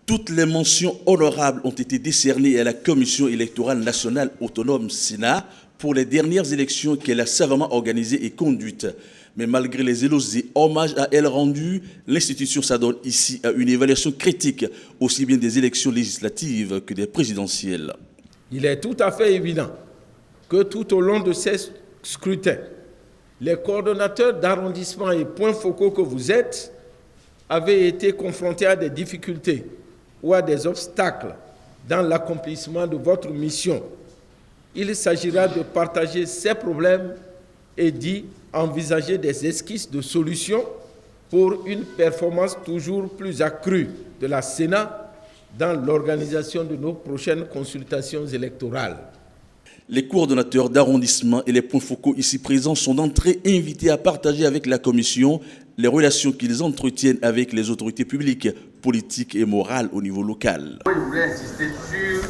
Toutes les mentions honorables ont été décernées à la Commission électorale nationale autonome Sénat pour les dernières élections qu'elle a savamment organisées et conduites. Mais malgré les éloges et hommages à elle rendus, l'institution s'adonne ici à une évaluation critique, aussi bien des élections législatives que des présidentielles. Il est tout à fait évident que tout au long de ces scrutins, les coordonnateurs d'arrondissement et points focaux que vous êtes avaient été confrontés à des difficultés ou à des obstacles dans l'accomplissement de votre mission. Il s'agira de partager ces problèmes et d'y envisager des esquisses de solutions pour une performance toujours plus accrue de la Sénat dans l'organisation de nos prochaines consultations électorales. Les coordonnateurs d'arrondissement et les points focaux ici présents sont d'entrée invités à partager avec la Commission les relations qu'ils entretiennent avec les autorités publiques, politiques et morales au niveau local. Je voulais insister sur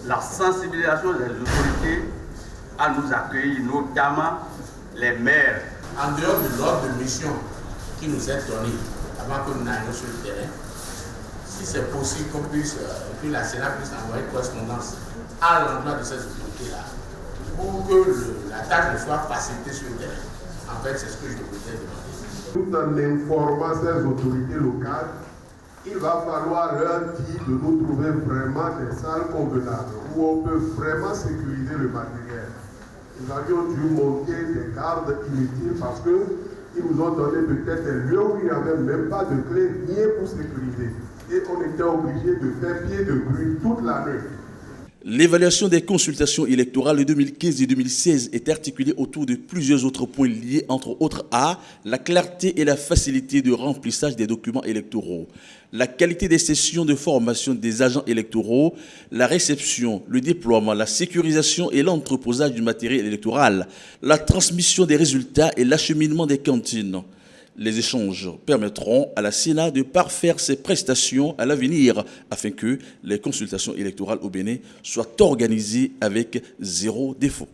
la sensibilisation des autorités à nous accueillir, notamment les maires. En dehors de l'ordre de mission qui nous est donné avant que nous n'allions sur le terrain, si c'est possible que la Sénat puisse envoyer correspondance à l'endroit de ces autorités-là, pour que la tâche ne soit facilitée sur le terrain. En fait, c'est ce que je vous ai demandé. Tout en informant ces autorités locales, il va falloir leur dire de nous trouver vraiment des salles convenables où on peut vraiment sécuriser le matériel. Nous avions dû monter des gardes inutiles parce qu'ils nous ont donné peut-être des lieux où il n'y avait même pas de clé, rien pour sécuriser. Et on était obligé de faire pied de grue toute la nuit. L'évaluation des consultations électorales de 2015 et 2016 est articulée autour de plusieurs autres points liés, entre autres à la clarté et la facilité de remplissage des documents électoraux, la qualité des sessions de formation des agents électoraux, la réception, le déploiement, la sécurisation et l'entreposage du matériel électoral, la transmission des résultats et l'acheminement des cantines. Les échanges permettront à la Sénat de parfaire ses prestations à l'avenir afin que les consultations électorales au Bénin soient organisées avec zéro défaut.